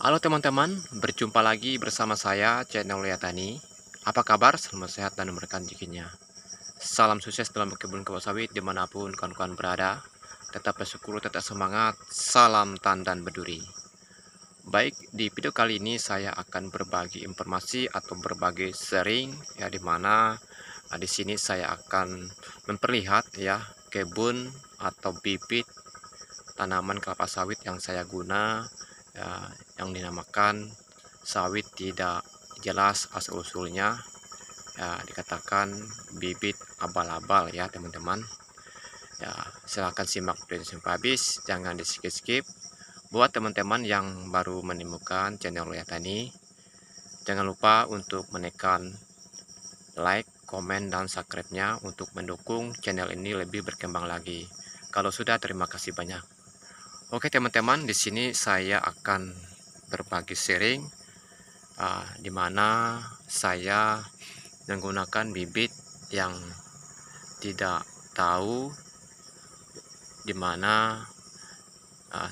Halo teman-teman, berjumpa lagi bersama saya, channel Lea Tani. Apa kabar? Selamat sehat dan berkah rezekinya. Salam sukses dalam berkebun kelapa sawit dimanapun kawan-kawan berada. Tetap bersyukur, tetap semangat. Salam tandan berduri. Baik, di video kali ini saya akan berbagi informasi atau berbagi sharing ya di mana di sini saya akan memperlihat ya kebun atau bibit tanaman kelapa sawit yang saya guna ya, yang dinamakan sawit tidak jelas asal-usulnya ya, dikatakan bibit abal-abal ya teman-teman ya. Silahkan simak video sampai habis, jangan di skip-skip. Buat teman-teman yang baru menemukan channel Lea Tani, jangan lupa untuk menekan like, komen, dan subscribe-nya untuk mendukung channel ini lebih berkembang lagi. Kalau sudah, terima kasih banyak. Oke teman-teman, di sini saya akan berbagi sharing di mana saya menggunakan bibit yang tidak tahu di mana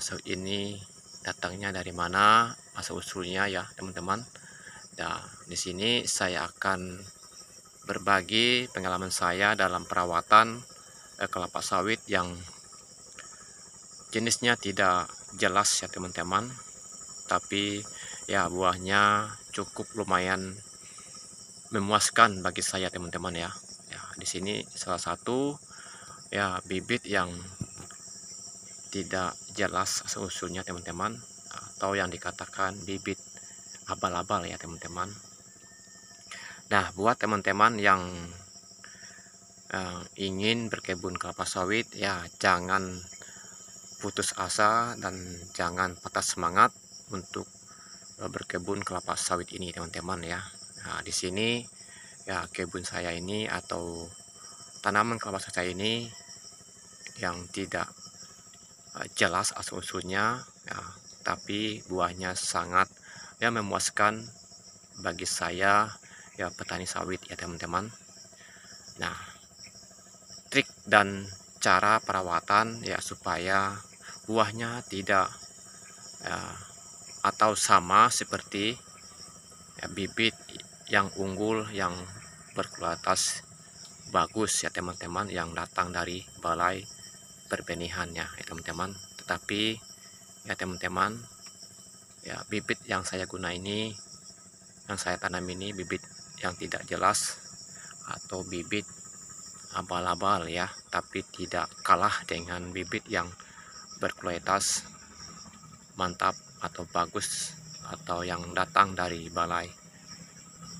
sawit ini datangnya dari mana, asal usulnya ya teman-teman. Nah, di sini saya akan berbagi pengalaman saya dalam perawatan kelapa sawit yang jenisnya tidak jelas ya teman-teman, tapi ya buahnya cukup lumayan memuaskan bagi saya teman-teman ya. Ya, di sini salah satu ya bibit yang tidak jelas asal usulnya teman-teman, atau yang dikatakan bibit abal-abal ya teman-teman. Nah, buat teman-teman yang ingin berkebun kelapa sawit ya jangan putus asa dan jangan patah semangat untuk berkebun kelapa sawit ini teman-teman ya. Nah, di sini ya kebun saya ini atau tanaman kelapa sawit saya ini yang tidak jelas asal usulnya ya, tapi buahnya sangat ya memuaskan bagi saya ya petani sawit ya teman-teman. Nah, trik dan cara perawatan ya supaya buahnya tidak ya, atau sama seperti ya, bibit yang unggul yang berkualitas bagus ya teman-teman yang datang dari balai perbenihannya ya teman-teman. Tetapi ya teman-teman ya bibit yang saya guna ini, yang saya tanam ini bibit yang tidak jelas atau bibit abal-abal ya, tapi tidak kalah dengan bibit yang berkualitas mantap atau bagus atau yang datang dari balai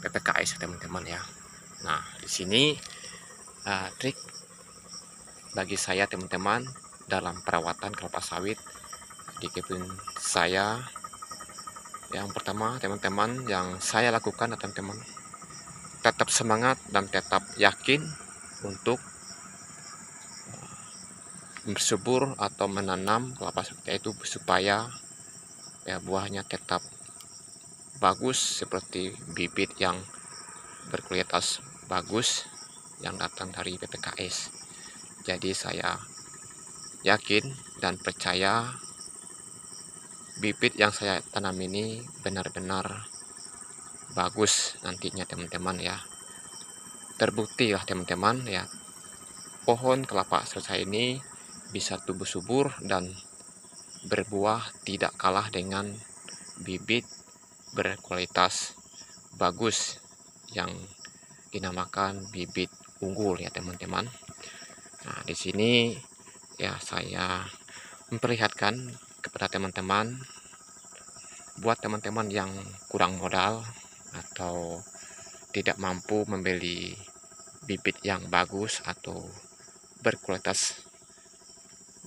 PPKS teman-teman ya. Nah, di sini trik bagi saya teman-teman dalam perawatan kelapa sawit di kebun saya. Yang pertama teman-teman yang saya lakukan teman-teman, tetap semangat dan tetap yakin untuk bersubur atau menanam kelapa sawit itu supaya ya buahnya tetap bagus seperti bibit yang berkualitas bagus yang datang dari PPKS. Jadi saya yakin dan percaya bibit yang saya tanam ini benar-benar bagus nantinya teman-teman ya. Terbukti lah teman-teman ya, pohon kelapa sawit saya ini bisa tumbuh subur dan berbuah tidak kalah dengan bibit berkualitas bagus yang dinamakan bibit unggul ya teman-teman. Nah, di sini ya saya memperlihatkan kepada teman-teman, buat teman-teman yang kurang modal atau tidak mampu membeli bibit yang bagus atau berkualitas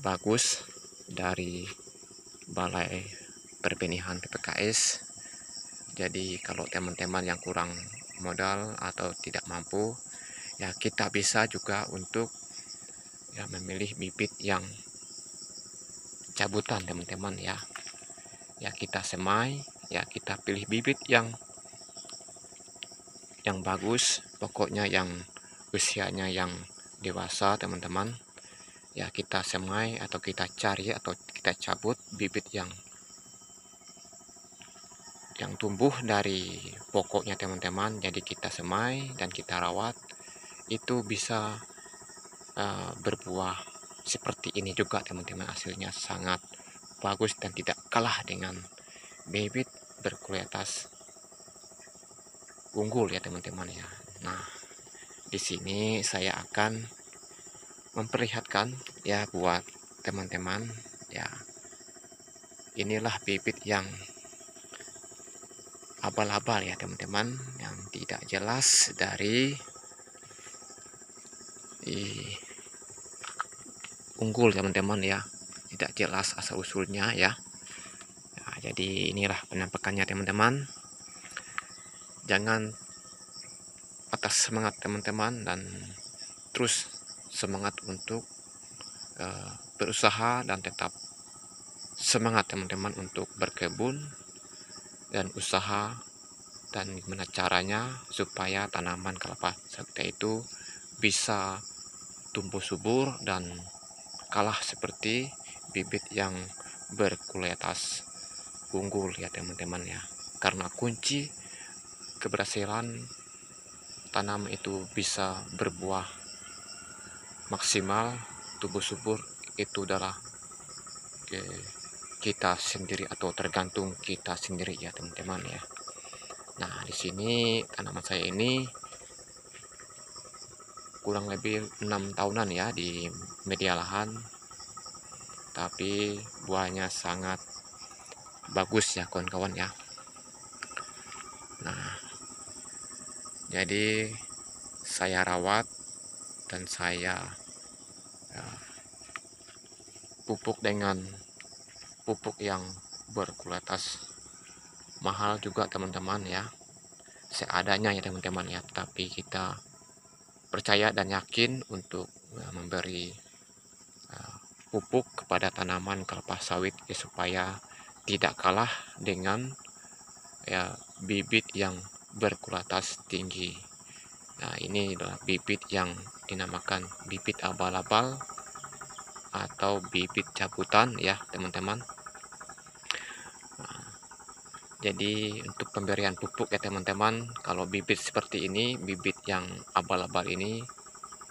bagus dari balai perbenihan PPKS. Jadi kalau teman-teman yang kurang modal atau tidak mampu ya kita bisa juga untuk ya memilih bibit yang cabutan teman-teman ya. Ya kita semai, ya kita pilih bibit yang bagus, pokoknya yang usianya yang dewasa teman-teman. Ya kita semai atau kita cari atau kita cabut bibit yang yang tumbuh dari pokoknya teman-teman. Jadi kita semai dan kita rawat, itu bisa berbuah seperti ini juga teman-teman. Hasilnya sangat bagus dan tidak kalah dengan bibit berkualitas unggul ya teman-teman ya. Nah, di sini saya akan memperlihatkan ya buat teman-teman ya. Inilah bibit yang abal-abal ya teman-teman, yang tidak jelas dari unggul teman-teman ya, tidak jelas asal usulnya ya. Nah, jadi inilah penampakannya teman-teman. Jangan patah semangat teman-teman, dan terus semangat untuk berusaha dan tetap semangat teman-teman untuk berkebun dan usaha, dan gimana caranya supaya tanaman kelapa sawit itu bisa tumbuh subur dan kalah seperti bibit yang berkualitas unggul ya teman-teman ya. Karena kunci keberhasilan tanaman itu bisa berbuah maksimal, tumbuh subur, itu adalah kita sendiri atau tergantung kita sendiri ya teman-teman ya. Nah, di sini tanaman saya ini kurang lebih 6 tahunan ya di media lahan, tapi buahnya sangat bagus ya kawan-kawan ya. Nah, jadi saya rawat dan saya pupuk dengan pupuk yang berkualitas mahal juga teman-teman ya, seadanya ya teman-teman ya. Tapi kita percaya dan yakin untuk memberi pupuk kepada tanaman kelapa sawit ya, supaya tidak kalah dengan ya bibit yang berkualitas tinggi. Nah, ini adalah bibit yang dinamakan bibit abal-abal atau bibit cabutan ya teman-teman. Jadi untuk pemberian pupuk ya teman-teman, kalau bibit seperti ini, bibit yang abal-abal ini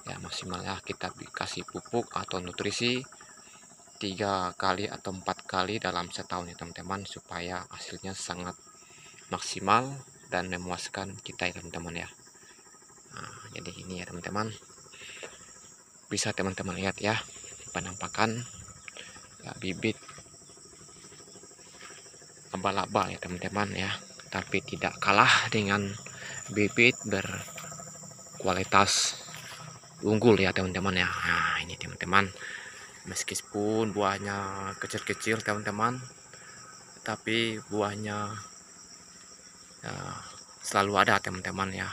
ya, maksimalnya kita kasih pupuk atau nutrisi 3 kali atau 4 kali dalam setahun ya teman-teman, supaya hasilnya sangat maksimal dan memuaskan kita ya teman-teman ya. Nah, jadi ini ya teman-teman, bisa teman-teman lihat ya penampakan ya, bibit abal-abal ya teman-teman ya, tapi tidak kalah dengan bibit berkualitas unggul ya teman-teman ya. Nah, ini teman-teman, meskipun buahnya kecil-kecil teman-teman, tapi buahnya ya, selalu ada teman-teman ya.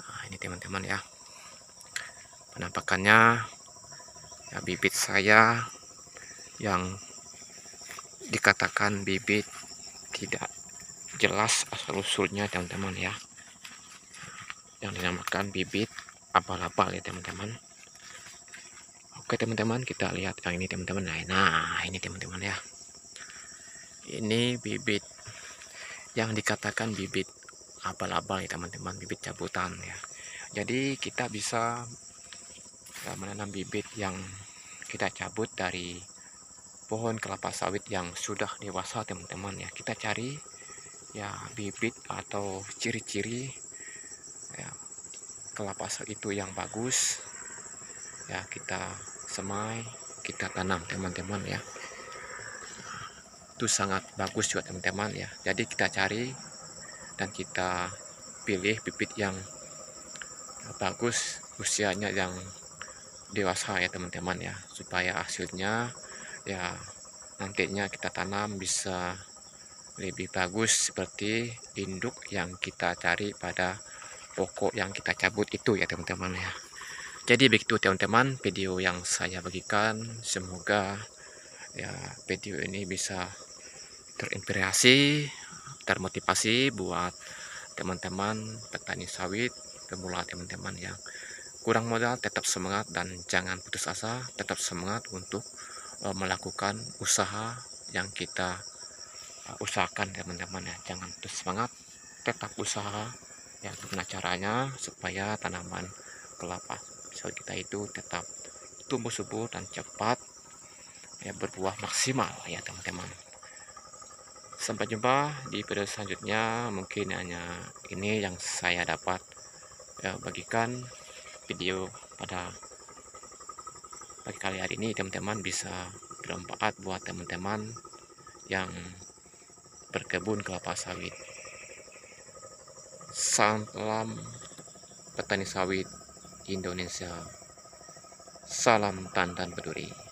Nah, ini teman-teman ya penampakannya ya, bibit saya yang dikatakan bibit tidak jelas asal usulnya teman-teman ya, yang dinamakan bibit abal-abal ya teman-teman. Oke teman-teman, kita lihat yang ini teman-teman. Nah, ini teman-teman ya, ini bibit yang dikatakan bibit abal-abal ya teman-teman, bibit cabutan ya. Jadi kita bisa ya, menanam bibit yang kita cabut dari pohon kelapa sawit yang sudah dewasa teman-teman ya. Kita cari ya bibit atau ciri-ciri ya, kelapa sawit itu yang bagus ya, kita semai, kita tanam teman-teman ya. Itu sangat bagus juga teman-teman ya. Jadi kita cari dan kita pilih bibit yang bagus, usianya yang dewasa ya teman-teman ya, supaya hasilnya ya nantinya kita tanam bisa lebih bagus seperti induk yang kita cari pada pokok yang kita cabut itu ya teman-teman ya. Jadi begitu teman-teman video yang saya bagikan, semoga ya video ini bisa terinspirasi, termotivasi buat teman-teman petani sawit pemula teman-teman yang kurang modal. Tetap semangat dan jangan putus asa, tetap semangat untuk melakukan usaha yang kita usahakan teman-teman ya, jangan putus semangat, tetap usaha ya. Gimana caranya supaya tanaman kelapa sawit kita itu tetap tumbuh subur dan cepat ya, berbuah maksimal ya teman-teman. Sampai jumpa di video selanjutnya. Mungkin hanya ini yang saya dapat bagikan video pada pagi kali hari ini, teman-teman bisa bermanfaat buat teman-teman yang berkebun kelapa sawit. Salam petani sawit Indonesia, salam Tandan Peduli.